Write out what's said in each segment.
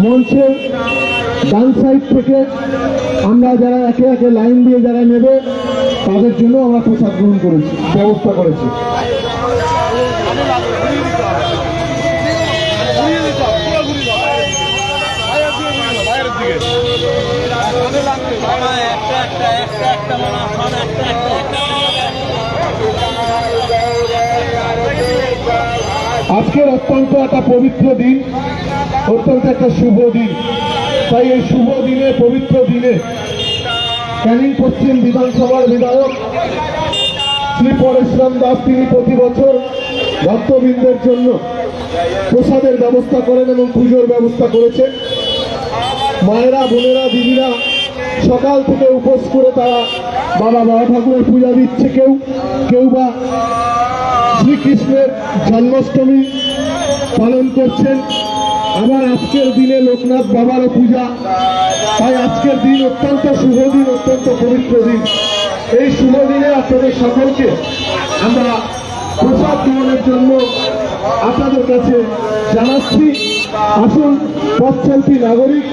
মঞ্চের ডান সাইড থেকে আমরা যারা একে একে লাইন দিয়ে যারা নেবে তাদের জন্য আমরা প্রসাদ গ্রহণ করেছি, ব্যবস্থা করেছি। আজকের অত্যন্ত একটা পবিত্র দিন, অত্যন্ত একটা শুভ দিন। তাই এই শুভ দিনে, পবিত্র দিনে ক্যানিং পশ্চিম বিধানসভার বিধায়ক শ্রী পরেশরাম দাস তিনি প্রতি বছর ভক্তবৃন্দের জন্য প্রসাদের ব্যবস্থা করেন এবং পুজোর ব্যবস্থা করেছেন। মায়েরা, বোনেরা, দিদিরা সকাল থেকে উপোস করে তারা বাবা ঠাকুরের পূজা দিচ্ছে। কেউ বা শ্রীকৃষ্ণের জন্মাষ্টমী পালন করছেন। আবার আজকের দিনে লোকনাথ বাবারও পূজা। তাই আজকের দিন অত্যন্ত শুভ দিন, অত্যন্ত পবিত্র দিন। এই শুভ দিনে আপনাদের সকলকে আমরা প্রসাদ গ্রহণের জন্য আপনাদের কাছে জানাচ্ছি। আসুন পথচলতি নাগরিক,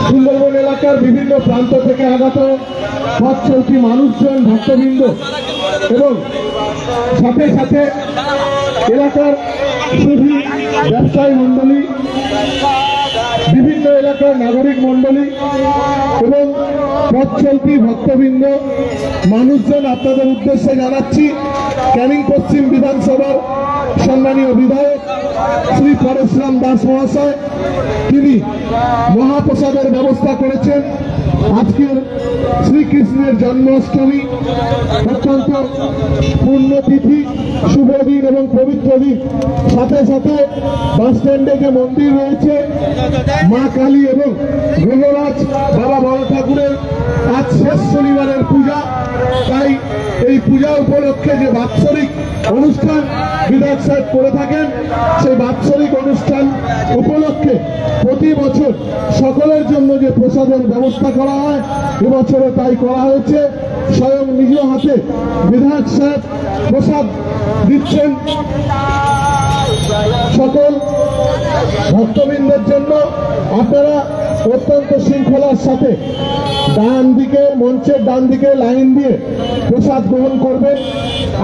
সুন্দরবন এলাকার বিভিন্ন প্রান্ত থেকে আগত পথচলতি মানুষজন, ভক্তবৃন্দ এবং সাথে সাথে এলাকার শুধু ব্যবসায়ী মণ্ডলী, বিভিন্ন এলাকার নাগরিক মণ্ডলী এবং পথচলতি ভক্তবৃন্দ মানুষজন আপনাদের উদ্দেশ্যে জানাচ্ছি, ক্যানিং পশ্চিম বিধানসভার সম্মানীয় বিধায়ক শ্রী পরেশরাম দাস মহাশয় তিনি মহাপ্রসাদের ব্যবস্থা করেছেন। আজকের শ্রীকৃষ্ণের জন্মাষ্টমী অত্যন্ত পুণ্যতিথি, শুভ দিন এবং পবিত্র দিন। সাথে সাথে বাস স্ট্যান্ডে যে মন্দির রয়েছে মা কালী এবং গ্রহরাজ বাবা বড় ঠাকুরের আজ শেষ শনিবারের পূজা। তাই এই পূজা উপলক্ষে যে বাৎসরিক অনুষ্ঠান বিধায়ক সাহেব করে থাকেন, সেই বাৎসরিক অনুষ্ঠান উপলক্ষে প্রতি বছর সকলের জন্য যে প্রসাদের ব্যবস্থা করা হয়, এবছরও তাই করা হয়েছে। স্বয়ং নিজ হাতে বিধায়ক সাহেব প্রসাদ দিচ্ছেন সকল ভক্তবৃন্দের জন্য। আপনারা অত্যন্ত শৃঙ্খলার সাথে ডান দিকে, মঞ্চের ডান দিকে লাইন দিয়ে প্রসাদ গ্রহণ করবেন।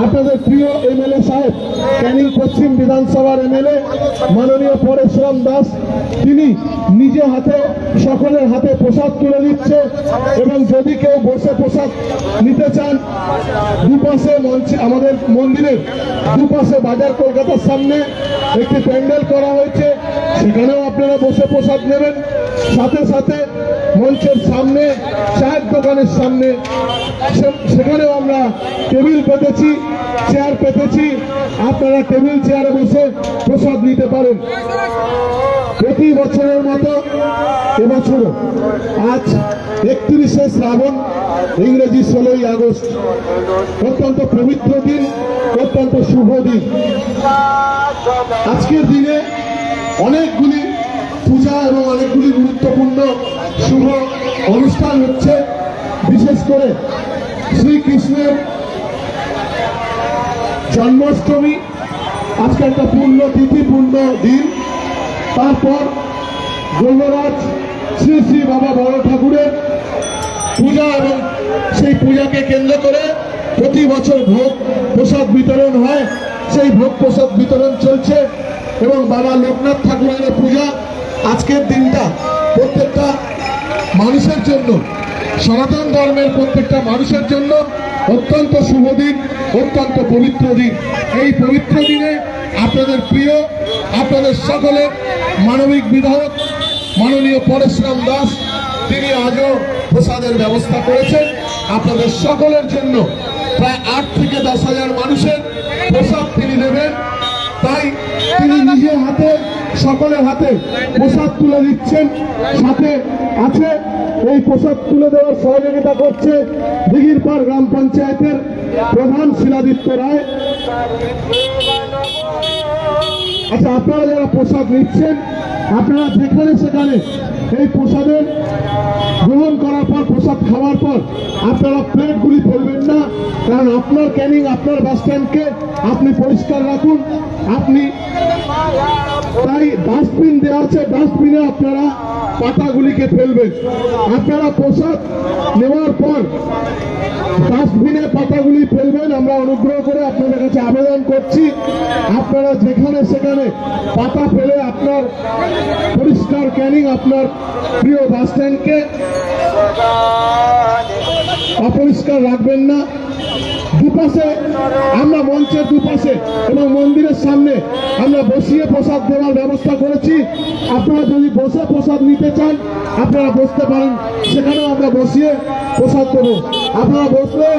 আপনাদের প্রিয় এমএলএ সাহেব, ক্যানিং পশ্চিম বিধানসভার এমএলএ মাননীয় পরেশরাম দাস তিনি নিজে হাতে সকলের হাতে প্রসাদ তুলে দিচ্ছে। এবং যদি কেউ বসে প্রসাদ নিতে চান, দুপাশে মঞ্চে আমাদের মন্দিরের দুপাশে বাজার কলকাতার সামনে একটি প্যান্ডেল করা হয়েছে, সেখানেও আপনারা বসে প্রসাদ নেবেন। সাথে সাথে মঞ্চের সামনে, চায়ের দোকানের সামনে, সেখানেও আমরা টেবিল পেতেছি, চেয়ার পেতেছি। আপনারা টেবিল চেয়ারে বসে প্রসাদ নিতে পারেন। প্রতি বছরের মতো এবছরও আজ 31শে শ্রাবণ, ইংরেজি 16ই আগস্ট, অত্যন্ত পবিত্র দিন, অত্যন্ত শুভ দিন। আজকের দিনে অনেকগুলি পূজা এবং অনেকগুলি গুরুত্বপূর্ণ শুভ অনুষ্ঠান হচ্ছে। বিশেষ করে শ্রীকৃষ্ণের জন্মাষ্টমী আজকে একটা পূর্ণ তিথি, পূর্ণ দিন। তারপর গ্রহরাজ শ্রী শ্রী বাবা বড় ঠাকুরের পূজা এবং সেই পূজাকে কেন্দ্র করে প্রতি বছর ভোগ প্রসাদ বিতরণ হয়। সেই ভোগ প্রসাদ বিতরণ চলছে এবং বাবা লোকনাথ ঠাকুরের পূজা। আজকের দিনটা প্রত্যেকটা মানুষের জন্য, সনাতন ধর্মের প্রত্যেকটা মানুষের জন্য অত্যন্ত শুভ দিন, অত্যন্ত পবিত্র দিন। এই পবিত্র দিনে আপনাদের প্রিয়, আপনাদের সকলের মানবিক বিধায়ক মাননীয় পরেশরাম দাস তিনি আজও প্রসাদের ব্যবস্থা করেছেন আপনাদের সকলের জন্য। প্রায় 8 থেকে 10,000 মানুষের প্রসাদ তিনি দেবেন। তাই তিনি নিজের হাতে, সকলের হাতে প্রসাদ তুলে দিচ্ছেন। সাথে আছে এই প্রসাদ তুলে দেওয়ার সহযোগিতা করছে দিঘিরপাড় গ্রাম পঞ্চায়েতের প্রধান শিলাদিত্য রায়। আচ্ছা, আপনারা যারা প্রসাদ নিচ্ছেন, আপনারা যেখানে সেখানে এই প্রসাদের গ্রহণ করার পর, প্রসাদ খাওয়ার পর আপনারা প্লেটগুলি ফেলবেন না। কারণ আপনার ক্যানিং, আপনার বাস স্ট্যান্ডকে আপনি পরিষ্কার রাখুন। আপনি তাই ডাস্টবিন দেওয়া আছে, ডাস্টবিনে আপনারা পাতাগুলিকে ফেলবেন। আপনারা প্রসাদ নেওয়ার পর ডাস্টবিনে পাতাগুলি ফেলবেন। আমরা অনুগ্রহ করে আপনাদের কাছে আবেদন করছি, আপনারা যেখানে সেখানে পাতা ফেলে আপনার পরিষ্কার ক্যানিং, আপনার প্রিয় বাস স্ট্যান্ডকে অপরিষ্কার রাখবেন না। দুপাশে আমরা মঞ্চের দুপাশে এবং মন্দিরের সামনে আমরা বসিয়ে প্রসাদ দেওয়ার ব্যবস্থা করেছি। আপনারা যদি বসে প্রসাদ নিতে চান আপনারা বসতে পারেন, সেখানেও আমরা বসিয়ে প্রসাদ দেবো। আপনারা বসলে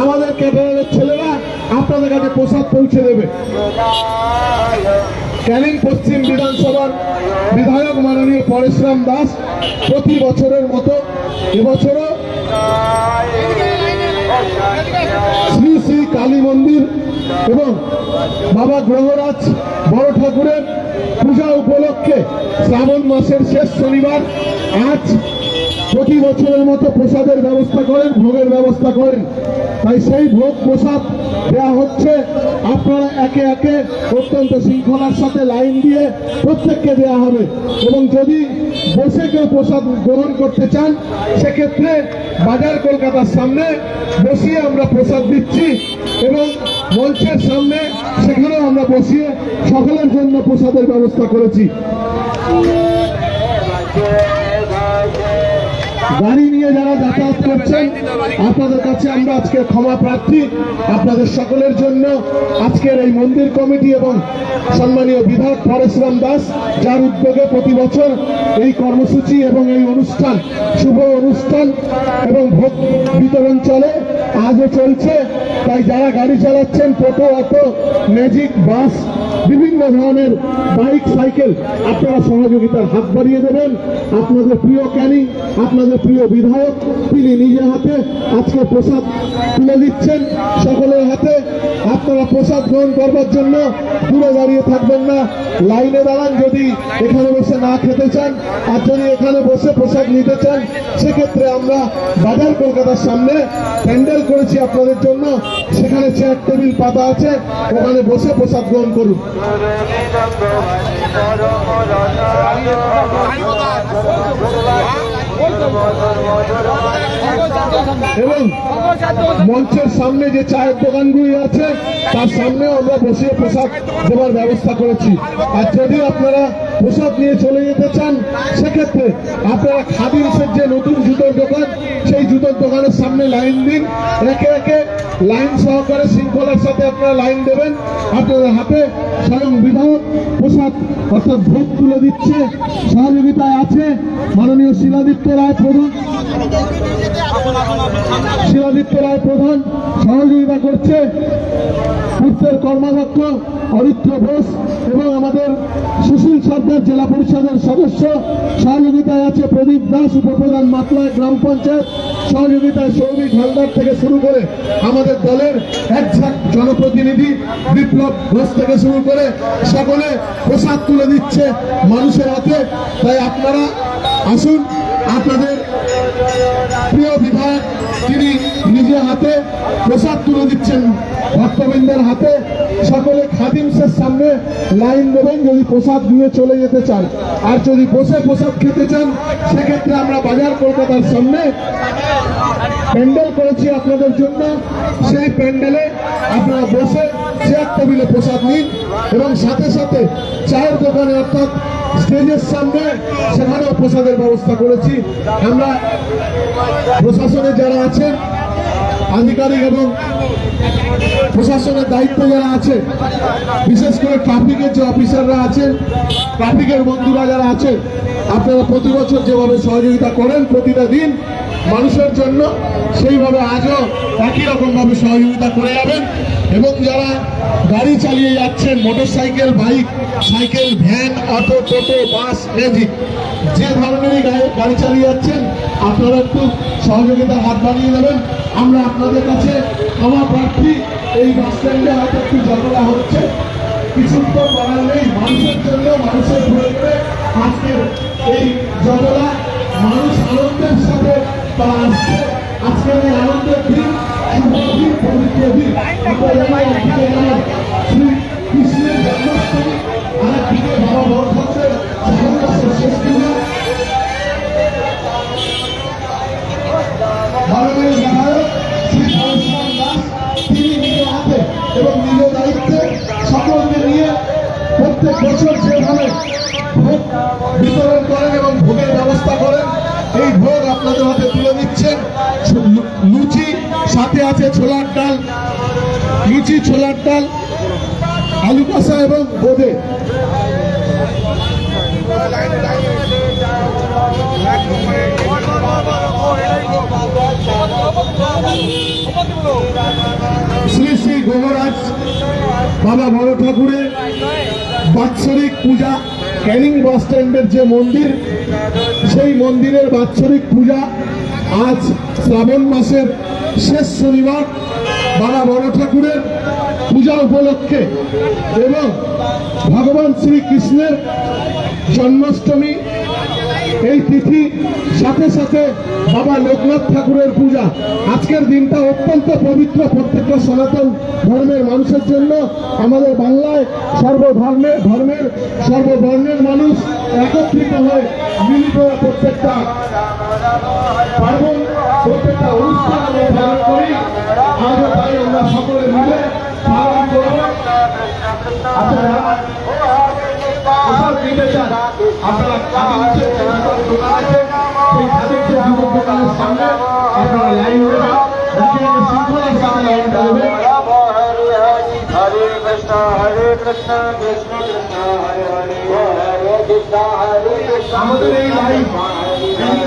আমাদের ক্যাটারারের ছেলেরা আপনাদের কাছে প্রসাদ পৌঁছে দেবে। ক্যানিং পশ্চিম বিধানসভার বিধায়ক মাননীয় পরেশরাম দাস প্রতি বছরের মতো এবছরও শ্রী শ্রী কালী মন্দির এবং বাবা গ্রহরাজ বড় ঠাকুরের পূজা উপলক্ষে শ্রাবণ মাসের শেষ শনিবার আজ প্রতি বছরের মতো প্রসাদের ব্যবস্থা করেন, ভোগের ব্যবস্থা করেন। তাই সেই ভোগ প্রসাদ দেওয়া হচ্ছে। আপনারা একে একে অত্যন্ত শৃঙ্খলার সাথে লাইন দিয়ে প্রত্যেককে দেওয়া হবে এবং যদি বসে কেউ প্রসাদ গ্রহণ করতে চান সেক্ষেত্রে বাজার কলকাতার সামনে বসিয়ে আমরা প্রসাদ দিচ্ছি এবং মঞ্চের সামনে সেখানেও আমরা বসিয়ে সকলের জন্য প্রসাদের ব্যবস্থা করেছি। গাড়ি নিয়ে যারা যাতায়াত করছেন আপনাদের কাছে আমরা আজকে ক্ষমা প্রার্থী। আপনাদের সকলের জন্য আজকের এই মন্দির কমিটি এবং সম্মানীয় বিধায়ক পরেশরাম দাস যার উদ্যোগে প্রতি বছর এই কর্মসূচি এবং এই অনুষ্ঠান, শুভ অনুষ্ঠান এবং ভোগ বিতরণ চলে, আজও চলছে। তাই যারা গাড়ি চালাচ্ছেন, টোটো, অটো, ম্যাজিক, বাস, বিভিন্ন ধরনের বাইক, সাইকেল, আপনারা সহযোগিতার হাত বাড়িয়ে দেবেন। আপনাদের প্রিয় ক্যানিং, আপনাদের প্রিয় বিধায়ক তিনি নিজে হাতে আজকে প্রসাদ তুলে দিচ্ছেন সকলের হাতে। আপনারা প্রসাদ গ্রহণ করবার জন্য দূরে দাঁড়িয়ে থাকবেন না, লাইনে দাঁড়ান যদি এখানে বসে না খেতে চান। আর যদি এখানে বসে প্রসাদ নিতে চান সেক্ষেত্রে আমরা বাজার কলকাতার সামনে প্যান্ডেল করেছি আপনাদের জন্য, সেখানে চেয়ার টেবিল পাতা আছে, ওখানে বসে প্রসাদ গ্রহণ করুন। এবং মঞ্চের সামনে যে চায়ের দোকানগুলি আছে তার সামনেও আমরা বসিয়ে প্রসাদ দেওয়ার ব্যবস্থা করেছি। আর যদি আপনারা প্রসাদ নিয়ে চলে যেতে চান সেক্ষেত্রে আপনারা খাদিমসের যে নতুন জুতোর দোকান সেই জুতোর দোকানের সামনে লাইন দিন, একে একে লাইন সহকারে শৃঙ্খলার সাথে আপনারা লাইন দেবেন। আপনাদের হাতে স্বয়ং বিধায়ক প্রসাদ অর্থাৎ ভোগ তুলে দিচ্ছে। সহযোগিতায় আছে মাননীয় শিলাদিত্য রায় প্রধান, সহযোগিতা করছে পূর্তের কর্মাধ্যক্ষ অরিত্র ঘোষ এবং আমাদের সুশীল সরকার জেলা পরিষদের সদস্য। সহযোগিতায় আছে প্রদীপ দাস উপপ্রধান মাতলায় গ্রাম পঞ্চায়েত। সহযোগিতায় সৌমিক হালদার থেকে শুরু করে আমাদের দলের একঝাঁক জনপ্রতিনিধি বিপ্লব ঘোষ থেকে শুরু করে সকলে প্রসাদ তুলে দিচ্ছে মানুষের হাতে। তাই আপনারা আসুন, আপনাদের প্রিয় বিধায়ক তিনি নিজে হাতে প্রসাদ তুলে দিচ্ছেন ভক্তবৃন্দের হাতে। সকলে খাদিমসের সামনে লাইন দেবেন যদি প্রসাদ নিয়ে চলে যেতে চান। আর যদি বসে প্রসাদ খেতে চান সেক্ষেত্রে আমরা বাজার কলকাতার সামনে প্যান্ডেল করেছি আপনাদের জন্য। সেই প্যান্ডেলে আপনারা বসে চেয়ার টেবিলে প্রসাদ নিন এবং সাথে সাথে চায়ের দোকানে অর্থাৎ স্টেজের সামনে সেখানেও প্রসাদের ব্যবস্থা করেছি। আমরা প্রশাসনে যারা আছেন আধিকারিক এবং প্রশাসনের দায়িত্বে যারা আছে, বিশেষ করে ট্রাফিকের যে অফিসাররা আছেন, ট্রাফিকের বন্ধুরা যারা আছেন, আপনারা প্রতি বছর যেভাবে সহযোগিতা করেন প্রতিটা দিন মানুষের জন্য, সেইভাবে আজও একই রকমভাবে সহযোগিতা করে যাবেন। এবং যারা গাড়ি চালিয়ে যাচ্ছেন, motorcycle, bike, cycle, van, auto, টোটো, বাস, ম্যাজিক, যে ধরনেরই গাড়ি চালিয়ে যাচ্ছেন আপনারা একটু সহযোগিতার হাত বাড়িয়ে দেবেন। আমরা আপনাদের কাছে ক্ষমা প্রার্থী। এই বাস স্ট্যান্ডে হয়তো একটু ঝগড়া হচ্ছে, কিছু তো করার নেই। মানুষের জন্য, মানুষের প্রয়োজনে আজকের এই ঝগড়া, মানুষ আনন্দের সাথে তারা আসছে। আজকের এই আনন্দের দিন, শুভদিন, পবিত্র দিন। আমরা জানি একদিকে শ্রী কৃষ্ণের জন্মাষ্টমী, আর একদিকে বাবা বছর যেভাবে ভোগ বিতরণ করেন এবং ভোগের ব্যবস্থা করেন, এই ভোগ আপনাদের হাতে তুলে দিচ্ছেন। লুচি, সাথে আছে ছোলার ডাল, লুচি, ছোলার ডাল, আলু কষা এবং বোঁদে। শ্রী শ্রী গোবরাজ বাবা বড় ঠাকুরের বাৎসরিক পূজা, ক্যানিং বাস স্ট্যান্ডের যে মন্দির, সেই মন্দিরের বাৎসরিক পূজা আজ শ্রাবণ মাসের শেষ শনিবার বাবা বড় ঠাকুরের পূজা উপলক্ষে এবং ভগবান শ্রীকৃষ্ণের জন্মাষ্টমী এই তিথি, সাথে সাথে বাবা লোকনাথ ঠাকুরের পূজা। আজকের দিনটা অত্যন্ত পবিত্র প্রত্যেকটা সনাতন ধর্মের মানুষের জন্য। আমাদের বাংলায় ধর্মের সর্ববর্ণের মানুষ একত্রিত হয়ে মিলিত হয়ে প্রত্যেকটা পার্বণ, প্রত্যেকটা অনুষ্ঠান আমরা পালন করি। আজও তাই আমরা সকলে মিলে পালন করব। আপনারা দিতে চান, আপনারা দোকানের সামনে আপনারা লাইন দেবেন, শৃঙ্খলার সাথে লাইন দেবেন। হরে কৃষ্ণ হরে কৃষ্ণ কৃষ্ণ কৃষ্ণ হরে হরে, হরে কৃষ্ণ হরে কৃষ্ণ। আমাদের এই লাইন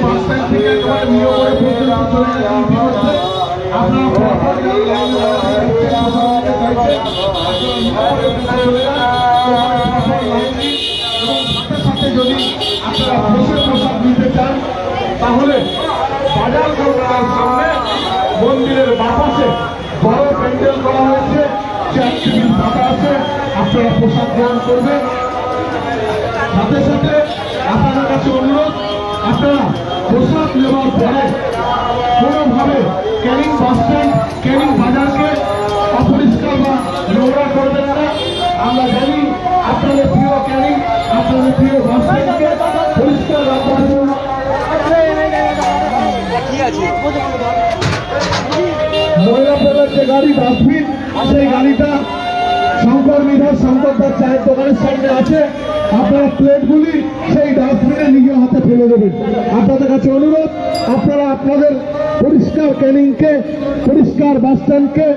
বাস স্ট্যান্ড থেকে একেবারে নিয়মে পর্যন্ত চলে যাচ্ছে। আপনারা যদি আপনারা বসে প্রসাদ দিতে চান, তাহলে বাজার কলকাতার সামনে মন্দিরের বাপাশে বড় প্যান্ডেল করা হয়েছে, চেয়ার ফাঁকা আছে, আপনারা প্রসাদ গ্রহণ করবেন। সাথে সাথে আপনাদের কাছে অনুরোধ, আপনারা প্রসাদ নেওয়ার পরে কোনোভাবে ক্যানিং বাস স্ট্যান্ড, ক্যানিং বাজারকে অপরিষ্কার বা নোংরা করবেন না। আমরা জানি আপনাদের প্রিয় ক্যানিং, আপনাদের প্রিয় বাস স্ট্যান্ডকে পরিষ্কার রাখার জন্য ময়লা ফেলার যে গাড়ি, ডাস্টবিন, সেই গাড়িটা শঙ্কর মিধার শঙ্করদার চায়ের দোকানের সামনে আছে। আপনারা প্লেটগুলি সেই ডাস্টবিনে নিজের হাতে ফেলে দেবেন। আপনাদের কাছে অনুরোধ, আপনারা আপনাদের পরিষ্কার ক্যানিংকে, পরিষ্কার বাস স্ট্যান্ডকে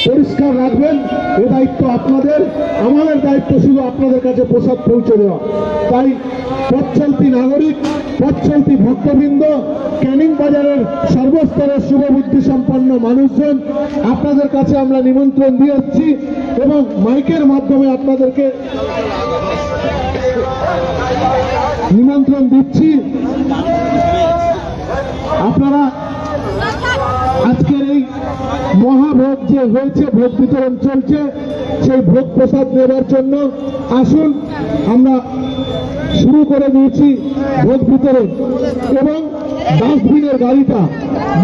পরিষ্কার রাখবেন। এ দায়িত্ব আপনাদের, আমাদের দায়িত্ব শুধু আপনাদের কাছে প্রসাদ পৌঁছে দেওয়া। তাই পথ চলতি নাগরিক, পথ চলতি ভক্তবৃন্দ, ক্যানিং বাজারের সর্বস্তরের শুভবুদ্ধি সম্পন্ন মানুষজন, আপনাদের কাছে আমরা নিমন্ত্রণ দিয়ে যাচ্ছি এবং মাইকের মাধ্যমে আপনাদেরকে নিমন্ত্রণ দিচ্ছি। আপনারা আজকের এই মহাভোগ যে হয়েছে, ভোগ বিতরণ চলছে, সেই ভোগ প্রসাদ নেবার জন্য আসুন। আমরা শুরু করে দিয়েছি ভোগ বিতরণ এবং ডাস্টবিনের গাড়িটা,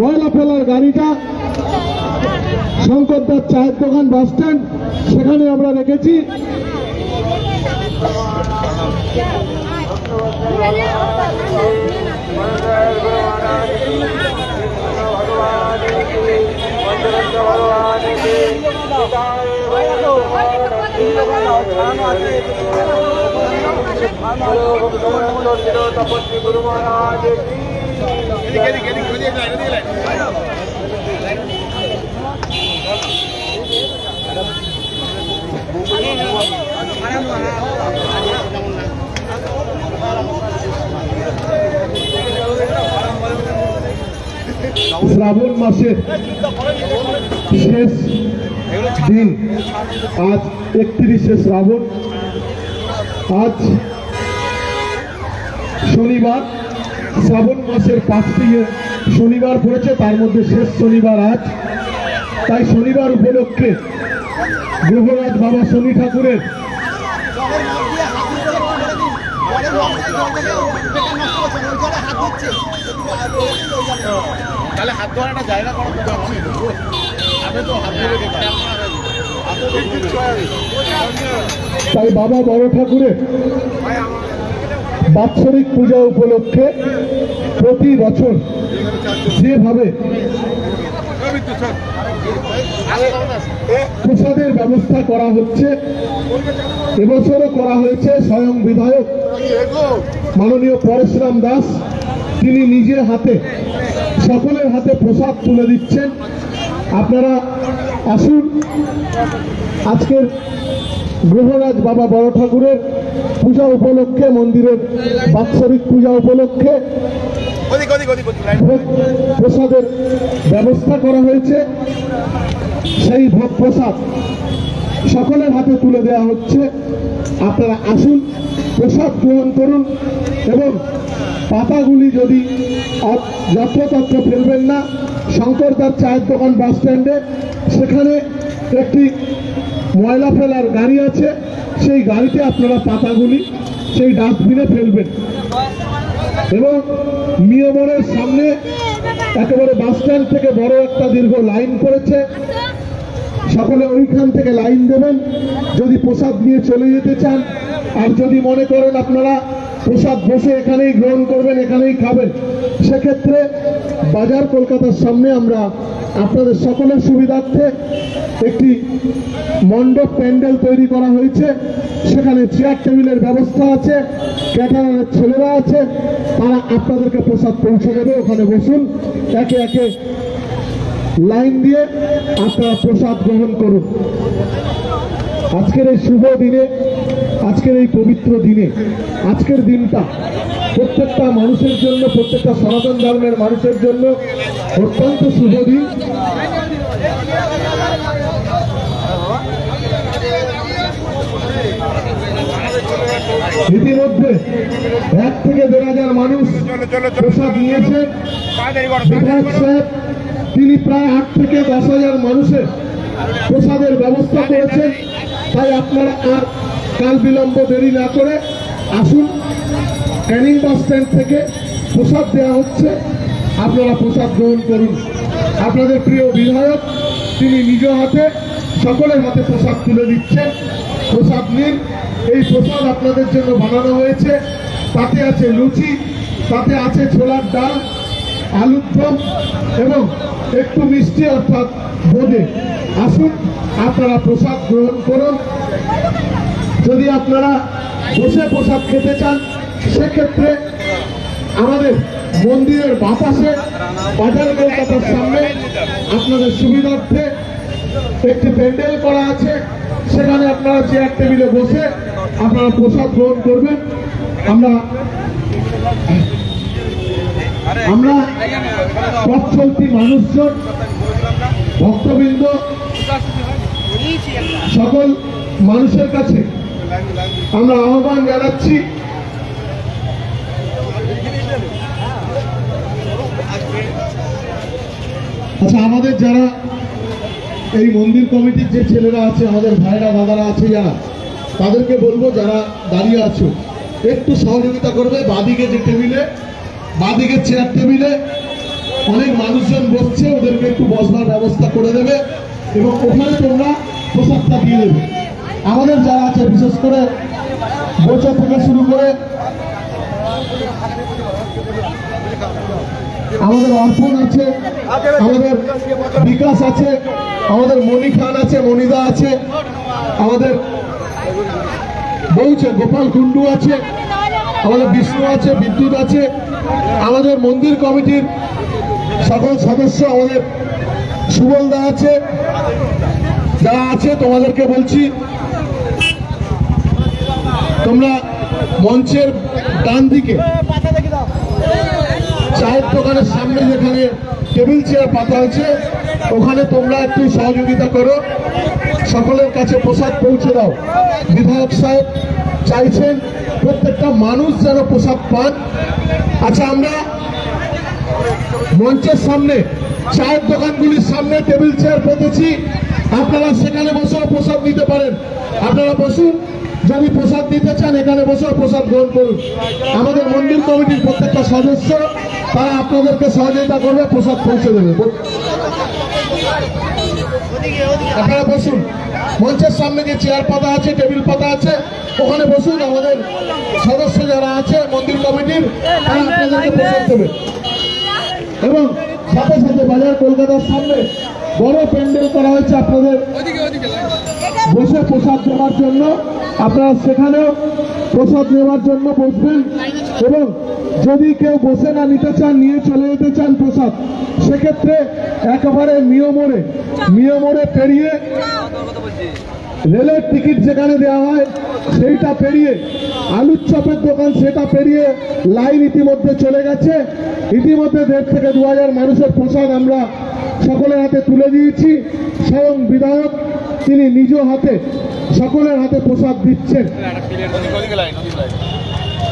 ময়লা ফেলার গাড়িটা শঙ্করদার চায়ের দোকান বাস স্ট্যান্ড, সেখানে আমরা রেখেছি। তপস্বী গুরু মহারাজ শ্রাবণ মাসের শেষ দিন, আজ 31শে শ্রাবণ, আজ শনিবার। শ্রাবণ মাসের 5টি শনিবার পড়েছে, তার মধ্যে শেষ শনিবার আজ। তাই শনিবার উপলক্ষে গোবরাজ বাবা শনি ঠাকুরের তাহলে হাত ধোয়ার একটা জায়গা করা আমি তো হাত ধরে তাই বাবা বড় ঠাকুরের বাৎসরিক পূজা উপলক্ষে প্রতি বছর যেভাবে প্রসাদের ব্যবস্থা করা হচ্ছে। এবছরও করা হয়েছে। স্বয়ং বিধায়ক মাননীয় পরেশরাম দাস তিনি নিজের হাতে সকলের হাতে প্রসাদ তুলে দিচ্ছেন। আপনারা আসুন। আজকের গ্রহরাজ বাবা বড় ঠাকুরের পূজা উপলক্ষে, মন্দিরের বাৎসরিক পূজা উপলক্ষে প্রসাদের ব্যবস্থা করা হয়েছে। সেই ভোগ প্রসাদ সকলের হাতে তুলে দেওয়া হচ্ছে। আপনারা আসুন, প্রসাদ গ্রহণ করুন এবং পাতাগুলি যদি যত্রতত্র ফেলবেন না। শঙ্করদার চায়ের দোকান বাস স্ট্যান্ডে সেখানে একটি ময়লা ফেলার গাড়ি আছে, সেই গাড়িতে আপনারা পাতাগুলি সেই ডাস্টবিনে ফেলবেন। এবং মিয়ামরের সামনে একেবারে বাস স্ট্যান্ড থেকে বড় একটা দীর্ঘ লাইন করেছে, সকলে ওইখান থেকে লাইন দেবেন যদি প্রসাদ নিয়ে চলে যেতে চান। আর যদি মনে করেন আপনারা প্রসাদ বসে এখানেই গ্রহণ করবেন, এখানেই খাবেন, সেক্ষেত্রে বাজার কলকাতার সামনে আমরা আপনাদের সকলের সুবিধার্থে একটি মণ্ডপ প্যান্ডেল তৈরি করা হয়েছে। সেখানে চেয়ার টেবিলের ব্যবস্থা আছে, ক্যাটারারের ছেলেরা আছে, তারা আপনাদেরকে প্রসাদ পৌঁছে দেবে। ওখানে বসুন, একে একে লাইন দিয়ে আপনারা প্রসাদ গ্রহণ করুন। আজকের এই শুভ দিনে, আজকের এই পবিত্র দিনে, আজকের দিনটা প্রত্যেকটা মানুষের জন্য, প্রত্যেকটা সনাতন ধর্মের মানুষের জন্য অত্যন্ত শুভ দিন। ইতিমধ্যে 1 থেকে 1,500 মানুষ প্রসাদ নিয়েছে। বিধায়ক সাহেব তিনি প্রায় 8 থেকে 10,000 মানুষের প্রসাদের ব্যবস্থা করেছেন। তাই আপনারা আর কাল বিলম্ব দেরি না করে আসুন। ক্যানিং বাস স্ট্যান্ড থেকে প্রসাদ দেওয়া হচ্ছে, আপনারা প্রসাদ গ্রহণ করুন। আপনাদের প্রিয় বিধায়ক তিনি নিজ হাতে সকলের হাতে প্রসাদ তুলে দিচ্ছেন। প্রসাদ নিন। এই প্রসাদ আপনাদের জন্য বানানো হয়েছে। তাতে আছে লুচি, তাতে আছে ছোলার ডাল, আলুর দম এবং একটু মিষ্টি অর্থাৎ বোঁদে। আসুন, আপনারা প্রসাদ গ্রহণ করুন। যদি আপনারা বসে প্রসাদ খেতে চান সেক্ষেত্রে আমাদের মন্দিরের বাতাসে বাজার কলকাতার সামনে আপনাদের সুবিধার্থে একটি প্যান্ডেল করা আছে। সেখানে আপনারা চেয়ার টেবিলে বসে আপনারা প্রসাদ গ্রহণ করবেন। আমরা পথ চলতি মানুষজন, ভক্তবৃন্দ, সকল মানুষের কাছে আমরা আহ্বান জানাচ্ছি, আচ্ছা আমাদের যারা এই মন্দির কমিটির যে ছেলেরা আছে, আমাদের ভাইরা দাদারা আছে যারা, তাদেরকে বলবো যারা দাঁড়িয়ে আছো একটু সহযোগিতা করবে। বাদিকে যে টেবিলে, বাদিকে চেয়ার টেবিলে অনেক মানুষজন বসছে, ওদেরকে একটু বসবার ব্যবস্থা করে দেবে এবং ওখানে তোমরা প্রসাদটা দিয়ে দেবে। আমাদের যারা আছে বিশেষ করে বোচা থেকে শুরু করে আমাদের অর্পণ আছে, আমাদের বিকাশ আছে, আমাদের মণি খান আছে, মণিদা আছে, আমাদের বৌছে গোপাল কুন্ডু আছে, আমাদের বিষ্ণু আছে, বিদ্যুৎ আছে, আমাদের মন্দির কমিটির সকল সদস্য, আমাদের সুবলদা আছে, যারা আছে তোমাদেরকে বলছি তোমরা মঞ্চের ডান দিকে চায়ের দোকানের সামনে যেখানে টেবিল চেয়ার পাতা আছে ওখানে তোমরা একটু সহযোগিতা করো, সকলের কাছে প্রসাদ পৌঁছে দাও। বিধায়ক সাহেব চাইছেন প্রত্যেকটা মানুষ যেন প্রসাদ পান। আচ্ছা, আমরা মঞ্চের সামনে চায়ের দোকানগুলির সামনে টেবিল চেয়ার পেতেছি, আপনারা সেখানে বসেও প্রসাদ নিতে পারেন। আপনারা বসুন, যদি প্রসাদ দিতে চান এখানে বসেও প্রসাদ গ্রহণ করুন। আমাদের মন্দির কমিটির প্রত্যেকটা সদস্য তারা আপনাদেরকে সহযোগিতা করবে, প্রসাদ পৌঁছে দেবে। আপনারা বসুন, মঞ্চের সামনে যে চেয়ার পাতা আছে, টেবিল পাতা আছে, ওখানে বসুন। আমাদের সদস্য যারা আছে মন্দির কমিটির তারা আপনাদেরকে প্রসাদ দেবে এবং সাথে সাথে বাজার কলকাতার সামনে বড় প্যান্ডেল করা হয়েছে আপনাদের বসে প্রসাদ নেওয়ার জন্য। আপনারা সেখানেও প্রসাদ নেওয়ার জন্য বসবেন, এবং যদি কেউ বসে না নিতে চান, নিয়ে চলে যেতে চান প্রসাদ, সেক্ষেত্রে একেবারে মিয়মোড়ে পেরিয়ে রেলের টিকিট যেখানে দেওয়া হয় সেইটা পেরিয়ে, আলুর চপের দোকান সেটা পেরিয়ে লাইন ইতিমধ্যে চলে গেছে। ইতিমধ্যে 1,500 থেকে 2,000 মানুষের প্রসাদ আমরা সকলের হাতে তুলে দিয়েছি। স্বয়ং বিধায়ক তিনি নিজ হাতে সকলের হাতে প্রসাদ দিচ্ছেন।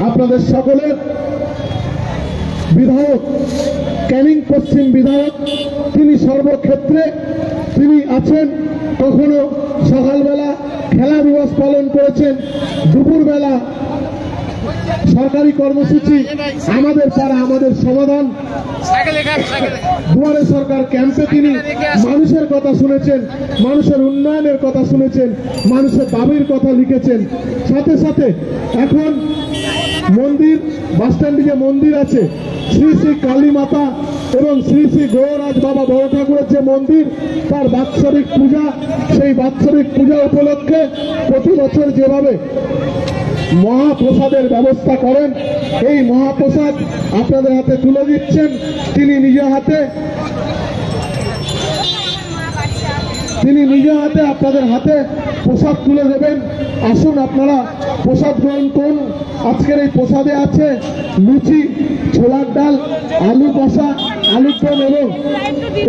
আপনাদের সকলের বিধায়ক, ক্যানিং পশ্চিম বিধায়ক, তিনি সর্বক্ষেত্রে তিনি আছেন। কখনো সকালবেলা খেলা দিবস পালন করেছেন, দুপুরবেলা সরকারি কর্মসূচি আমাদের পাড়া আমাদের সমাধান, দুয়ারে সরকার ক্যাম্পে তিনি মানুষের কথা শুনেছেন, মানুষের উন্নয়নের কথা শুনেছেন, মানুষের দাবির কথা লিখেছেন। সাথে সাথে এখন মন্দির, বাসস্ট্যান্ডে যে মন্দির আছে, শ্রী শ্রী কালী মাতা এবং শ্রী শ্রী গৌরাজ বাবা বড় ঠাকুরের যে মন্দির, তার বাৎসরিক পূজা, সেই বাৎসরিক পূজা উপলক্ষে প্রতি বছর যেভাবে মহাপ্রসাদের ব্যবস্থা করেন, এই মহাপ্রসাদ আপনাদের হাতে তুলে দিচ্ছেন তিনি নিজে হাতে আপনাদের হাতে প্রসাদ তুলে দেবেন। আসুন আপনারা প্রসাদ গ্রহণ করুন। আজকের এই প্রসাদে আছে লুচি, ছোলার ডাল, আলু কষা, আলুর দম এবং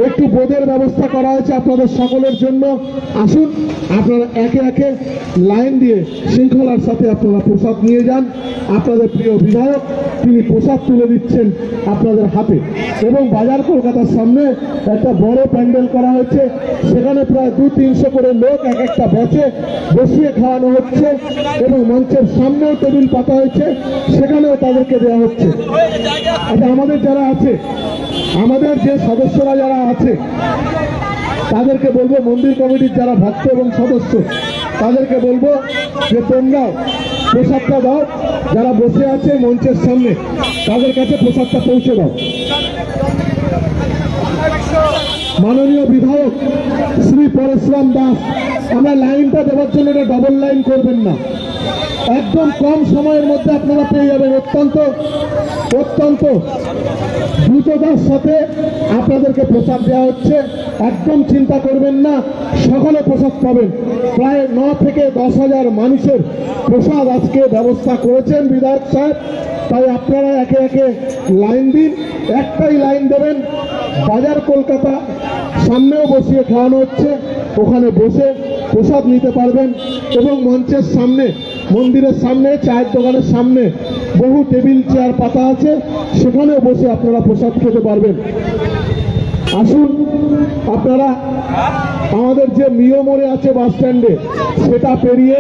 একটু বোঁদের ব্যবস্থা করা হয়েছে আপনাদের সকলের জন্য। আসুন আপনারা একে একে লাইন দিয়ে শৃঙ্খলার সাথে আপনারা প্রসাদ নিয়ে যান। আপনাদের প্রিয় বিধায়ক তিনি প্রসাদ তুলে দিচ্ছেন আপনাদের হাতে, এবং বাজার কলকাতার সামনে একটা বড় প্যান্ডেল করা হয়েছে, সেখানে প্রায় 200-300 করে লোক এক একটা বসিয়ে খাওয়ানো হচ্ছে, এবং মঞ্চের সামনেও টেবিল পাতা হয়েছে, সেখানেও তাদেরকে দেওয়া হচ্ছে। আচ্ছা, আমাদের যারা আছে, আমাদের যে সদস্যরা যারা আছে তাদেরকে বলবো, মন্দির কমিটির যারা ভক্ত এবং সদস্য তাদেরকে বলবো যে তোমরাও প্রসাদটা দাও, যারা বসে আছে মঞ্চের সামনে তাদের কাছে প্রসাদটা পৌঁছে দাও। মাননীয় বিধায়ক শ্রী পরশুরাম দাস, আমরা লাইনটা দেওয়ার জন্য এটা ডবল লাইন করবেন না, একদম কম সময়ের মধ্যে আপনারা পেয়ে যাবেন। অত্যন্ত দ্রুততার সাথে আপনাদেরকে প্রসাদ দেওয়া হচ্ছে, একদম চিন্তা করবেন না, সকলে প্রসাদ পাবেন। প্রায় 9 থেকে 10,000 মানুষের প্রসাদ আজকে ব্যবস্থা করেছেন বিধায়ক সাহেব। তাই আপনারা একে একে লাইন দিন, একটাই লাইন দেবেন। বাজার কলকাতা সামনেও বসিয়ে খাওয়ানো হচ্ছে, ওখানে বসে প্রসাদ নিতে পারবেন, এবং মঞ্চের সামনে, মন্দিরের সামনে, চায়ের দোকানের সামনে বহু টেবিল চেয়ার পাতা আছে, সেখানেও বসে আপনারা প্রসাদ খেতে পারবেন। আসুন আপনারা আমাদের যে মিয়মোড়ে আছে বাস স্ট্যান্ডে, সেটা পেরিয়ে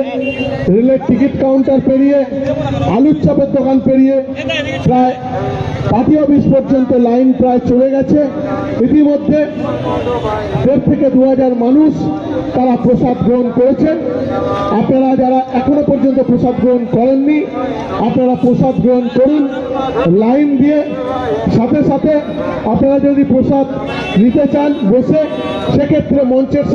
রেলের টিকিট কাউন্টার পেরিয়ে আলুর চপের দোকান পেরিয়ে প্রায় পার্টি অফিস পর্যন্ত লাইন প্রায় চলে গেছে। ইতিমধ্যে 1,500 থেকে 2,000 মানুষ তারা প্রসাদ গ্রহণ করেছেন। আপনারা যারা এখনো পর্যন্ত প্রসাদ গ্রহণ করেননি, আপনারা প্রসাদ গ্রহণ করুন লাইন দিয়ে। সাথে সাথে আপনারা যদি প্রসাদ নিতে চান বসে, সেক্ষেত্রে মঞ্চের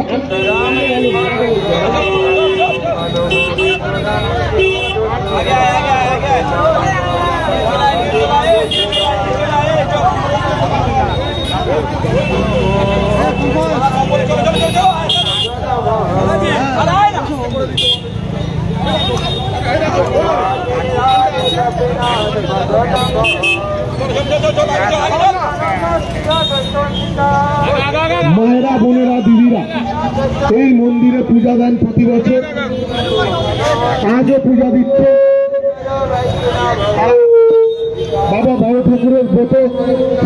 মায়েরা, বোনেরা, দিদিরা এই মন্দিরে পূজা দেন প্রতি বছর, আজও পূজা দিচ্ছে। বাবা বড় ঠাকুরের ব্রত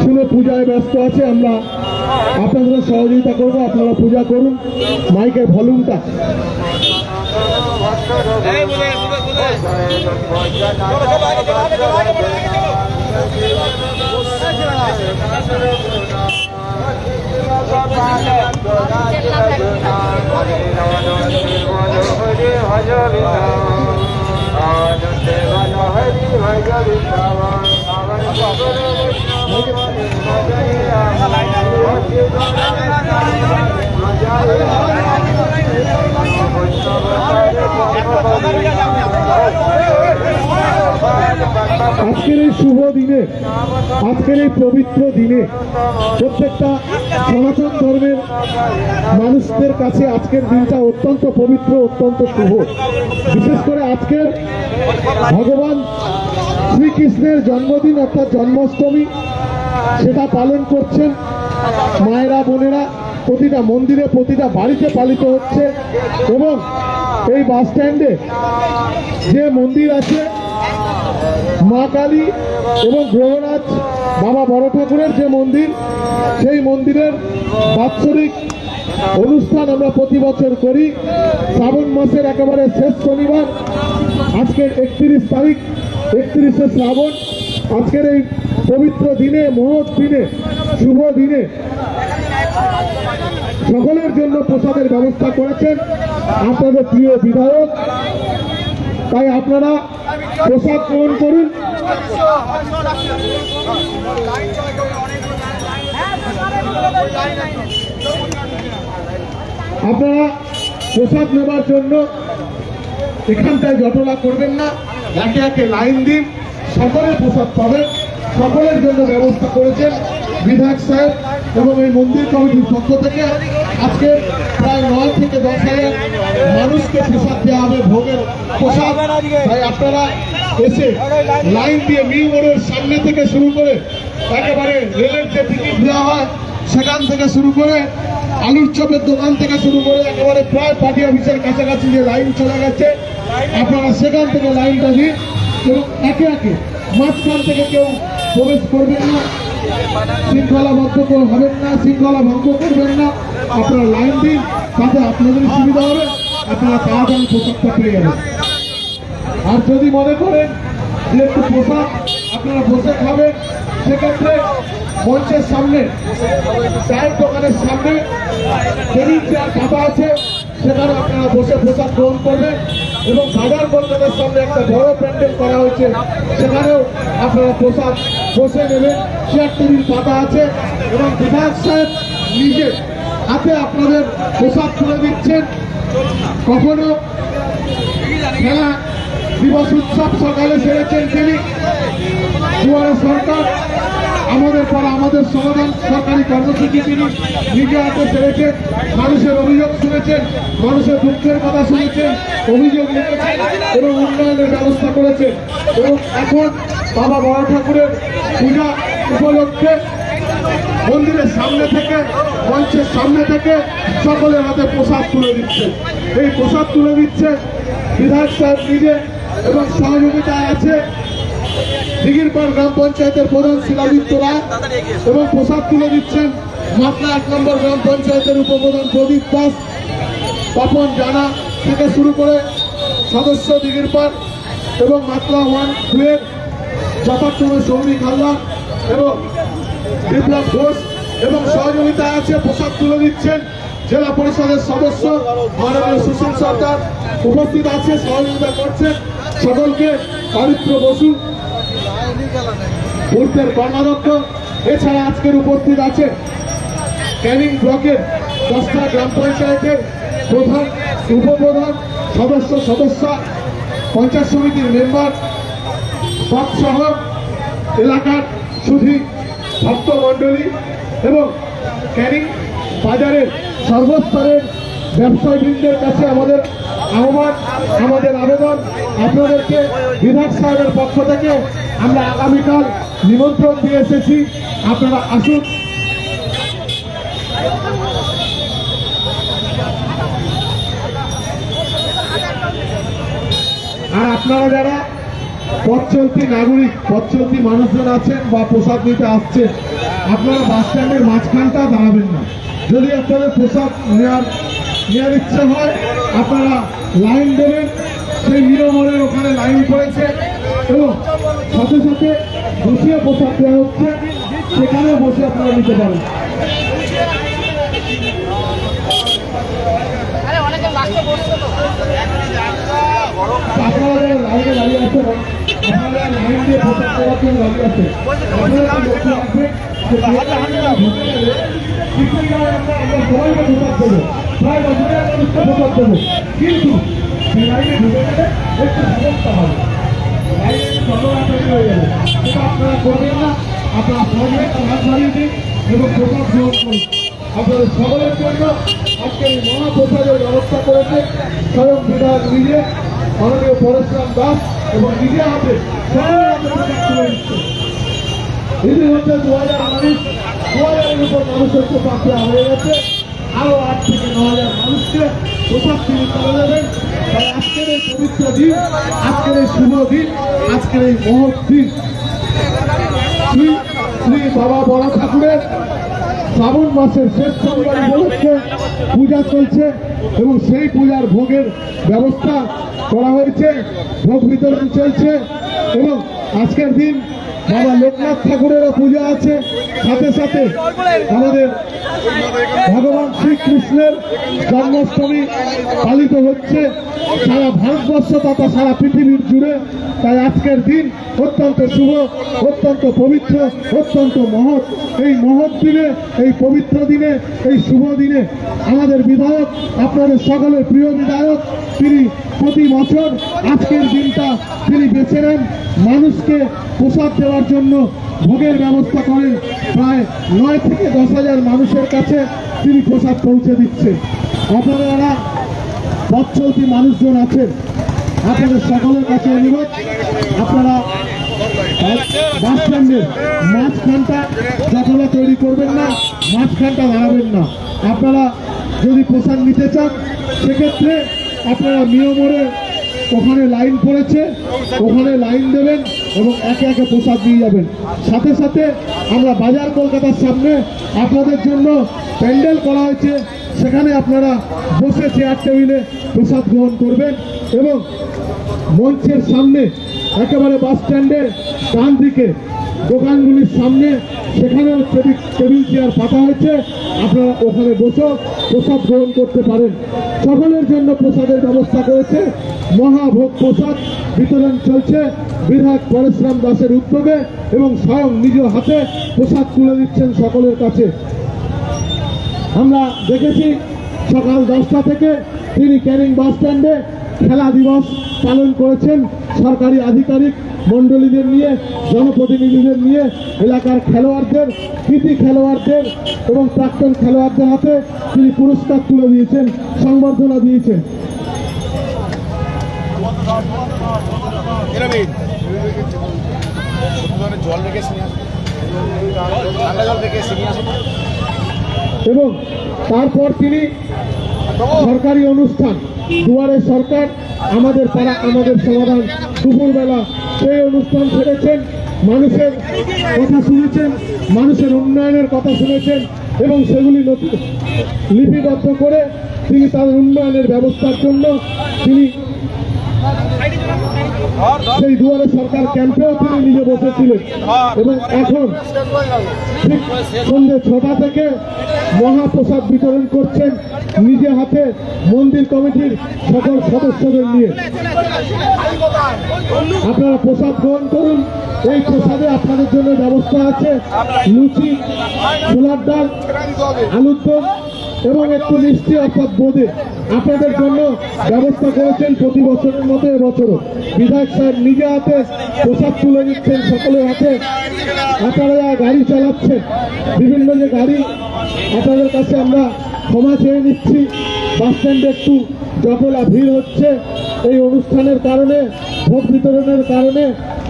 শুনে পূজায় ব্যস্ত আছে। আমরা আপনাদের সহযোগিতা করবো, আপনারা পূজা করুন। মাইকের ভলিউমটা Hare আজকের এই শুভ দিনে, আজকের এই পবিত্র দিনে প্রত্যেকটা সনাতন ধর্মের মানুষদের কাছে আজকের দিনটা অত্যন্ত পবিত্র, অত্যন্ত শুভ। বিশেষ করে আজকের ভগবান শ্রীকৃষ্ণের জন্মদিন অর্থাৎ জন্মাষ্টমী, সেটা পালন করছেন মায়েরা, বোনেরা। প্রতিটা মন্দিরে, প্রতিটা বাড়িতে পালিত হচ্ছে। এবং এই বাস স্ট্যান্ডে যে মন্দির আছে মা কালী এবং গ্রহরাজ বাবা বড় ঠাকুরের যে মন্দির, সেই মন্দিরের বাৎসরিক অনুষ্ঠান আমরা প্রতি বছর করি। শ্রাবণ মাসের একেবারে শেষ শনিবার, আজকের 31 তারিখ, 31শে শ্রাবণ। আজকের এই পবিত্র দিনে, মহৎ দিনে, শুভ দিনে সকলের জন্য প্রসাদের ব্যবস্থা করেছেন আপনাদের প্রিয় বিধায়ক। তাই আপনারা প্রসাদ গ্রহণ করুন। আপনারা প্রসাদ নেবার জন্য এখানটায় জটলা করবেন না, একে একে লাইন দিন, সকলের প্রসাদ পাবেন। সকলের জন্য ব্যবস্থা করেছেন বিধায়ক সাহেব এবং এই মন্দির কমিটির পক্ষ থেকে। আজকে প্রায় 9 থেকে 10,000 মানুষকে প্রসাদ দেওয়া হবে, ভোগের প্রসাদ। তাই আপনারা এসে লাইন দিয়ে মিল মোড়ের সামনে থেকে শুরু করে একেবারে রেলের যে টিকিট দেওয়া হয় সেখান থেকে শুরু করে আলুর চপের দোকান থেকে শুরু করে একেবারে প্রায় পার্টি অফিসের কাছাকাছি যে লাইন চলে গেছে, আপনারা সেখান থেকে লাইনটা দিন এবং একে একে মাঝখান থেকে কেউ প্রবেশ করবেন না, শৃঙ্খলাবদ্ধ হবেন না, শৃঙ্খলা ভঙ্গ করবেন না। আপনারা লাইন দিন, তাতে আপনাদের সুবিধা হবে, আপনারা তাড়াতাড়ি প্রসাদটা পেয়ে যাবেন। আর যদি মনে করেন যে একটু প্রসাদ আপনারা বসে খাবেন, সেক্ষেত্রে মঞ্চের সামনে, চায়ের দোকানের সামনে টেবিল চেয়ার পাতা আছে, সেখানে আপনারা বসে প্রসাদ গ্রহণ করবেন। এবং বাজার কলকাতার সামনে একটা বড় প্যান্ডেল করা হয়েছে, সেখানেও আপনারা প্রসাদ বসে নেবেন, চেয়ার টেবিল পাতা আছে। এবং বিধায়ক সাহেব নিজে হাতে আপনাদের প্রসাদ তুলে দিচ্ছেন। কখনো খেলা দিবস উৎসব সকালে সেরেছেন তিনি, দুয়ারে সরকার আমাদের পরে আমাদের সমাধান সরকারি কর্মসূচি তিনি নিজে হাতে সেরেছেন। মানুষের অভিযোগ শুনেছেন, মানুষের দুঃখের কথা শুনেছেন, অভিযোগ লিখেছেন এবং উন্নয়নের ব্যবস্থা করেছেন। এবং এখন বাবা বড় ঠাকুরের পূজা উপলক্ষে মন্দিরের সামনে থেকে, মঞ্চের সামনে থেকে সকলের হাতে প্রসাদ তুলে দিচ্ছে। এই প্রসাদ তুলে দিচ্ছে বিধায়ক সাহেব নিজে এবং সহযোগিতায় আছে দিঘিরপাড় গ্রাম পঞ্চায়েতের প্রধান শিলাদিত্য রায় এবং প্রসাদ তুলে দিচ্ছেন মাতলা 1 নম্বর গ্রাম পঞ্চায়েতের উপপ্রধান প্রদীপ দাস, তপন জানা থেকে শুরু করে সদস্য দিঘিরপাড় এবং মাতলা 1-2 এর যথাক্রমে সৌমিক হালদার এবং বিপ্লব ঘোষ। এবং সহযোগিতায় আছে প্রসাদ তুলে দিচ্ছেন জেলা পরিষদের সদস্য মাননীয় সুশীল সরকার উপস্থিত আছে, সহযোগিতা করছেন। সকলকে পবিত্র বসু পূর্তের কর্মাধ্যক্ষ। এছাড়া আজকের উপস্থিত আছে ক্যানিং ব্লকের 10টা গ্রাম পঞ্চায়েতের প্রধান, উপপ্রধান, সদস্যা, পঞ্চায়েত সমিতির মেম্বার সহ এলাকার সুধী ভক্তমণ্ডলী এবং ক্যানিং বাজারের সর্বস্তরের ব্যবসায়ীবৃন্দের কাছে আমাদের আহ্বান, আমাদের আবেদন, আপনাদেরকে বিধায়ক সাহেবের পক্ষ থেকে আমরা আগামীকাল নিমন্ত্রণ দিয়ে এসেছি, আপনারা আসুন। আর আপনারা যারা পথচলতি নাগরিক, পথচলতি মানুষজন আছেন বা প্রসাদ নিতে আসছেন, আপনারা বাস স্ট্যান্ডের মাঝখানটা দাঁড়াবেন না। যদি আপনাদের প্রসাদ নেওয়ার ইচ্ছা হয় আপনারা লাইন দেবেন, সেই নিরমনের ওখানে লাইন পড়েছে এবং সাথে সাথে বসিয়ে প্রসাদ দেওয়া হচ্ছে, সেখানে বসে আপনারা নিতে পারেন। আপনারা যারা লাইনে দাঁড়িয়ে আছেন, আপনারা লাইন দিয়ে প্রসাদ দেওয়ার জন্য দাঁড়িয়ে আছেন, আপনারা লক্ষ্য রাখবেন যে আমরা সবাইকে প্রসাদ দেবো, প্রায় 10,000 মানুষকে প্রসাদ দেবো, কিন্তু সেই লাইনে ঢুকে গেলে একটু সমস্যা হবে, লাইনে ঝগড়া তৈরি হয়ে যাবে। সেটা আপনারা করবেন না, আপনারা সবাই হাত বাড়িয়ে দিন এবং প্রসাদ গ্রহণ করুন। আপনাদের সকলের জন্য আজকের এই মহাপ্রসাদের ব্যবস্থা করেছে স্বয়ং বিধায়ক নিজে, মাননীয় পরেশরাম দাস, এবং নিজে হাতে সকলের হাতে প্রসাদ তুলে দিচ্ছে। ইতিমধ্যে 2000 মানুষ, 2000-এর উপর মানুষের প্রসাদ দেওয়া হয়ে গেছে। আরো 8 থেকে 9000 মানুষকে প্রসাদ তিনি চলে দেবেন। তাই আজকের এই পবিত্র দিন, আজকের এই শুভ দিন, আজকের এই মহৎ দিন শ্রী শ্রী বাবা বড় ঠাকুরের শ্রাবণ মাসের শেষ শনিবার উপলক্ষে পূজা চলছে এবং সেই পূজার ভোগের ব্যবস্থা করা হয়েছে, ভোগ বিতরণ চলছে। এবং আজকের দিন বাবা লোকনাথ ঠাকুরেরও পূজা আছে, সাথে সাথে আমাদের ভগবান শ্রীকৃষ্ণের জন্মাষ্টমী পালিত হচ্ছে সারা ভারতবর্ষ তথা সারা পৃথিবীর জুড়ে। তাই আজকের দিন অত্যন্ত শুভ, অত্যন্ত পবিত্র, অত্যন্ত মহৎ। এই মহৎ দিনে, এই পবিত্র দিনে, এই শুভ দিনে আমাদের বিধায়ক, আপনাদের সকলের প্রিয় বিধায়ক, তিনি প্রতি বছর আজকের দিনটা তিনি বেছে নেন মানুষকে প্রসাদ দেওয়ার জন্য, ভোগের ব্যবস্থা করেন। প্রায় 9 থেকে 10,000 মানুষের কাছে তিনি প্রসাদ পৌঁছে দিচ্ছেন। আপনারা পথ চলতি মানুষজন আছেন, আপনাদের সকলের কাছে অনুরোধ, আপনারা বাস স্ট্যান্ডের মাঝখানটা জটলা তৈরি করবেন না, মাঝখানটা দাঁড়াবেন না। আপনারা যদি প্রসাদ নিতে চান সেক্ষেত্রে আপনারা নিয়মরে ওখানে লাইন পড়েছে, ওখানে লাইন দেবেন এবং একে একে প্রসাদ দিয়ে যাবেন। সাথে সাথে আমরা বাজার কলকাতার সামনে আপনাদের জন্য প্যান্ডেল করা হয়েছে, সেখানে আপনারা বসে চেয়ার টেবিলে প্রসাদ গ্রহণ করবেন। এবং মঞ্চের সামনে একেবারে বাস স্ট্যান্ডের ডান দিকে দোকানগুলির সামনে সেখানেও টেবিল চেয়ার পাতা হয়েছে, আপনারা ওখানে বসে প্রসাদ গ্রহণ করতে পারেন। সকলের জন্য প্রসাদের ব্যবস্থা করেছে, মহাভোগ প্রসাদ বিতরণ চলছে বিধায়ক পরেশরাম দাসের উদ্যোগে এবং স্বয়ং নিজ হাতে প্রসাদ তুলে দিচ্ছেন সকলের কাছে। আমরা দেখেছি সকাল 10টা থেকে তিনি ক্যানিং বাস স্ট্যান্ডে খেলা দিবস পালন করেছেন, সরকারি আধিকারিক মন্ডলীদের নিয়ে, জনপ্রতিনিধিদের নিয়ে, এলাকার খেলোয়াড়দের, কৃতি খেলোয়াড়দের এবং প্রাক্তন খেলোয়াড়দের হাতে তিনি পুরস্কার তুলে দিয়েছেন, সংবর্ধনা দিয়েছেন। এবং তারপর তিনি সরকারি অনুষ্ঠান দুয়ারে সরকার, আমাদের পাড়া আমাদের সমাধান, দুপুরবেলা সেই অনুষ্ঠান ছেড়েছেন, মানুষের কথা শুনেছেন, মানুষের উন্নয়নের কথা শুনেছেন এবং সেগুলি লিপিবদ্ধ করে তিনি তাদের উন্নয়নের ব্যবস্থার জন্য তিনি সেই দুয়ারে সরকার ক্যাম্পেও তিনি নিজে বসেছিলেন। এবং এখন ঠিক সন্ধ্যে 6টা থেকে মহাপ্রসাদ বিতরণ করছেন নিজে হাতে মন্দির কমিটির সকল সদস্যদের নিয়ে। আপনারা প্রসাদ গ্রহণ করুন। এই প্রসাদে আপনাদের জন্য ব্যবস্থা আছে লুচি, ছোলার ডাল, আলুর দম এবং একটু মিষ্টি অর্থাৎ বোঁদে আপনাদের জন্য ব্যবস্থা করেছেন প্রতি বছরের মতো এবছরও। বিধায়ক সাহেব নিজে হাতে প্রসাদ তুলে দিচ্ছেন সকলের হাতে। আপনারা গাড়ি চালাচ্ছেন, বিভিন্ন যে গাড়ি, আপনাদের কাছে আমরা ক্ষমা চেয়ে নিচ্ছি। বাস স্ট্যান্ডে একটু জটলা ভিড় হচ্ছে এই অনুষ্ঠানের কারণে, ভোগ বিতরণের কারণে।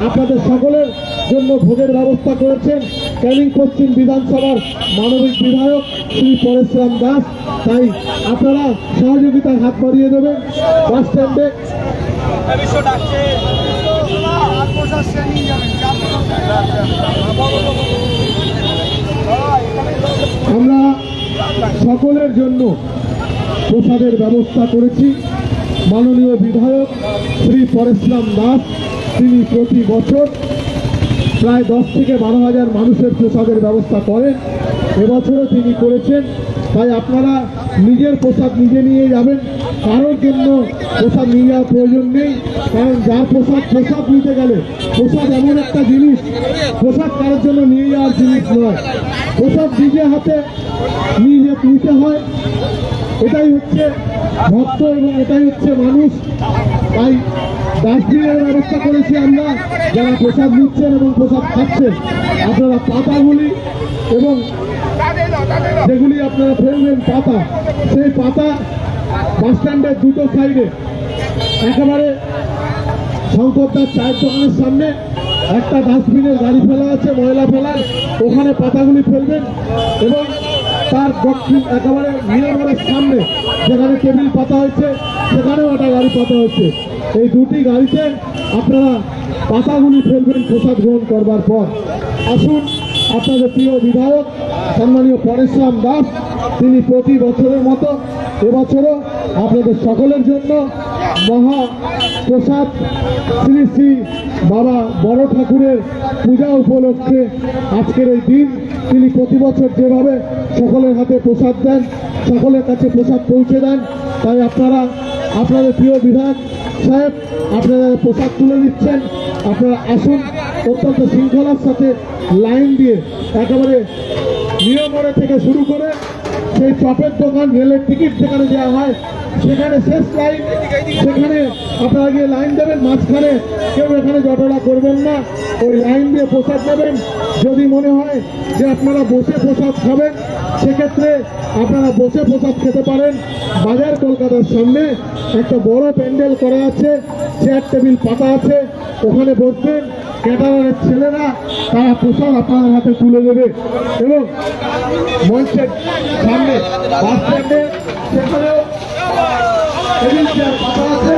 আপনাদের সকলের জন্য ভোগের ব্যবস্থা করেছেন ক্যানিং পশ্চিম বিধানসভার মানবিক বিধায়ক শ্রী পরেশরাম দাস। তাই আপনারা সহযোগিতায় হাত বাড়িয়ে দেবেন। বাস স্ট্যান্ডে আমরা সকলের জন্য প্রসাদের ব্যবস্থা করেছি। মাননীয় বিধায়ক শ্রী পরেশরাম দাস তিনি প্রতি বছর প্রায় 10 থেকে 12,000 মানুষের প্রসাদের ব্যবস্থা করেন, এবছরও তিনি করেছেন। তাই আপনারা নিজের প্রসাদ নিজে নিয়ে যাবেন, কারোর জন্য প্রসাদ নিয়ে যাওয়ার প্রয়োজন নেই। কারণ যার প্রসাদ নিতে গেলে, প্রসাদ এমন একটা জিনিস, প্রসাদ কারোর জন্য নিয়ে যাওয়ার জিনিস নয়। প্রসাদ নিজে হাতে নিতে হয়। এটাই হচ্ছে ভক্ত এবং এটাই হচ্ছে মানুষ। তাই ডাস্টবিনের ব্যবস্থা করেছি আমরা, যারা প্রসাদ নিচ্ছেন এবং প্রসাদ খাচ্ছেন আপনারা পাতাগুলি এবং যেগুলি আপনারা ফেলবেন পাতা, সেই পাতা বাসস্ট্যান্ডের দুটো সাইডে একেবারে শঙ্করদার চায়ের দোকানের সামনে একটা ডাস্টবিনের গাড়ি ফেলা আছে ময়লা ফেলার, ওখানে পাতাগুলি ফেলবেন এবং তার দক্ষিণ একেবারে নিয়মের সামনে যেখানে টেবিল পাতা হয়েছে সেখানেও একটা গাড়ি পাতা হচ্ছে, এই দুটি গাড়িতে আপনারা পাতাগুলি ফেলবেন প্রসাদ গ্রহণ করবার পর। আসুন আপনাদের প্রিয় বিধায়ক সম্মানীয় পরেশরাম দাস, তিনি প্রতি বছরের মতো এবছরও আপনাদের সকলের জন্য মহা প্রসাদ শ্রী শ্রী বাবা বড় ঠাকুরের পূজা উপলক্ষে আজকের এই দিন তিনি প্রতি বছর যেভাবে সকলের হাতে প্রসাদ দেন, সকলের কাছে প্রসাদ পৌঁছে দেন, তাই আপনারা আপনাদের প্রিয় বিধায়ক সাহেব আপনারা প্রসাদ তুলে দিচ্ছেন, আপনারা আসুন অত্যন্ত শৃঙ্খলার সাথে লাইন দিয়ে একেবারে নিয়মরে থেকে শুরু করে সেই চপের দোকান রেলের টিকিট যেখানে দেওয়া হয় সেখানে শেষ লাইন, সেখানে আপনারা গিয়ে লাইন দেবেন, মাঝখানে কেউ এখানে জটলা করবেন না, ওই লাইন দিয়ে প্রসাদ নেবেন। যদি মনে হয় যে আপনারা বসে প্রসাদ খাবেন সেক্ষেত্রে আপনারা বসে প্রসাদ খেতে পারেন। বাজার কলকাতার সামনে একটা বড় প্যান্ডেল করা আছে, চেয়ার টেবিল পাতা আছে, ওখানে বসবেন, ক্যাটারারের ছেলেরা তারা প্রসাদ আপনার হাতে তুলে দেবে এবং মঞ্চের সামনে বাস স্ট্যান্ডে সেখানেও টেবিল চেয়ার পাতা আছে,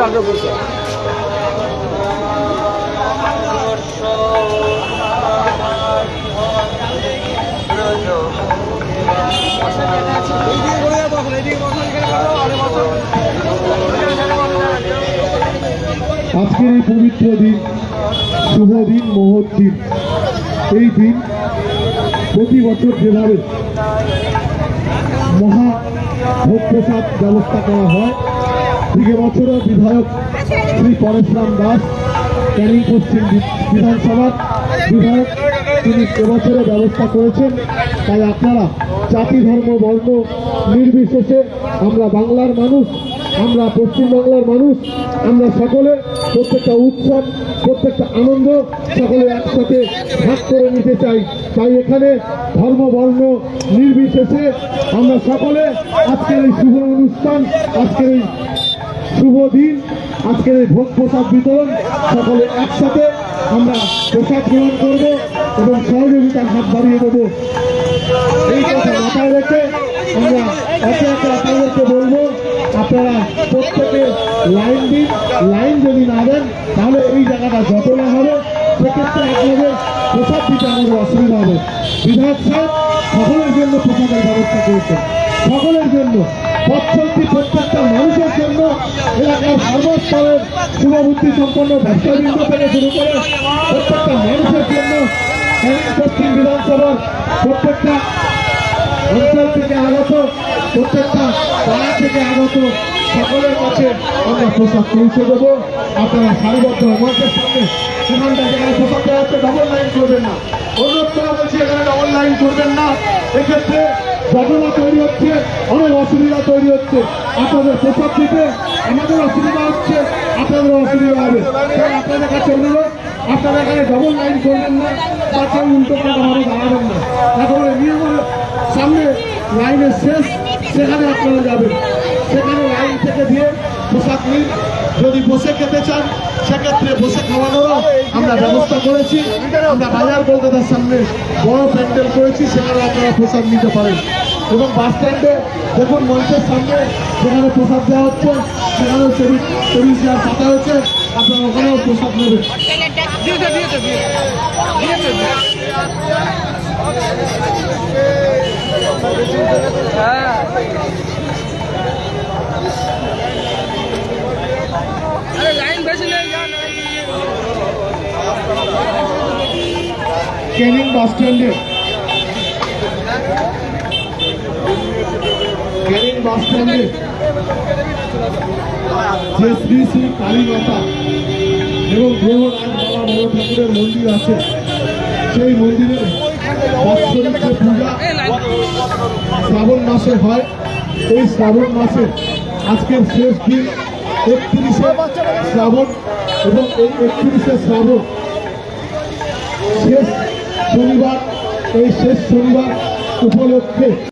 আগে বলতে আজকের এই পবিত্র দিন, শুভ দিন, মহৎ দিন, এই দিন প্রতি বছর যেভাবে মহা ভোগ প্রসাদ ব্যবস্থা করা হয়, ঠিক এবছরও বিধায়ক শ্রী পরেশরাম দাস ক্যানিং পশ্চিম বিধানসভার বিধায়ক তিনি এবছরও ব্যবস্থা করেছেন। তাই আপনারা জাতি ধর্ম বর্ণ নির্বিশেষে আমরা বাংলার মানুষ, আমরা পশ্চিমবাংলার মানুষ, আমরা সকলে প্রত্যেকটা উৎসব প্রত্যেকটা আনন্দ সকলে একসাথে ভাগ করে নিতে চাই। তাই এখানে ধর্ম বর্ণ নির্বিশেষে আমরা সকলে আজকের এই শুভ অনুষ্ঠান, আজকের এই শুভ দিন, আজকের এই ভোগ প্রসাদ বিতরণ সকলে একসাথে আমরা প্রসাদ গ্রহণ করবো এবং সহযোগিতার হাত বাড়িয়ে দেবো। এই কথা মাথায় রেখে আমরা একে একে আপনাদেরকে বলবো আপনারা প্রত্যেকে লাইন দিন, লাইন যদি না দেন তাহলে এই জায়গাটা জটলা হবে, সেক্ষেত্রে আপনাদের প্রসাদ দিতে আমাদের অসুবিধা হবে। বিধায়ক সাহেব সকলের জন্য প্রসাদের ব্যবস্থা করেছেন, সকলের জন্য পথচলতি প্রত্যেকটা মানুষের জন্য, এলাকার সর্বস্তরের শুভবুদ্ধি সম্পন্ন ব্যবসাবৃন্দ থেকে শুরু করে প্রত্যেকটা মানুষের জন্য পশ্চিম বিধানসভার প্রত্যেকটা অঞ্চল থেকে আগত, প্রত্যেকটা পাড়া থেকে আগত সকলের কাছে আমরা প্রসাদ পৌঁছে দেবো। আপনারা সারিবদ্ধ মঞ্চের সামনে সেখানটা যেখানে প্রসাদ দেওয়া হচ্ছে ডবল লাইন করবেন না, অনুরোধ করা বলছি এখানে ডবল লাইন করবেন না। এক্ষেত্রে ঘটনা তৈরি হচ্ছে, অনেক অসুবিধা তৈরি হচ্ছে। আপনাদের প্রচার দিতে আমাদের অসুবিধা হচ্ছে, আপনাদের অসুবিধা হবে। তাই আপনাদের কাছে অনুরোধ, আপনারা এখানে ডবল লাইন করবেন না, বা কেউ উল্টো পাল্টাভাবে দাঁড়াবেন না। একেবারে নিয়মের সামনে লাইনের শেষ, সেখানে আপনারা যাবেন। সেখানে লাইন থেকে দিয়ে পোশাক নিন। যদি বসে খেতে চান সেক্ষেত্রে বসে খাওয়ানোরও আমরা ব্যবস্থা করেছি। আমরা বাজার কলকাতার সামনে বড় প্যান্ডেল করেছি, সেখানে আপনারা প্রসাদ নিতে পারেন। এবং বাস স্ট্যান্ডে দেখুন মঞ্চের সামনে সেখানে প্রসাদ দেওয়া হচ্ছে, সেখানেও টেবিল চেয়ার পাতা হয়েছে, আপনারা ওখানেও প্রসাদ নেবেন। ক্যানিং বাস স্ট্যান্ডে যে শ্রী শ্রী কালী মাতা এবং গ্রহরাজ বাবা বড় ঠাকুরের মন্দির আছে, সেই মন্দিরে বাৎসরিক যে পূজা শ্রাবণ মাসে হয়, এই শ্রাবণ মাসে আজকের শেষ দিন 31শে শ্রাবণ, এবং এই 31শে শ্রাবণ শেষ শনিবার, এই শেষ শনিবার উপলক্ষে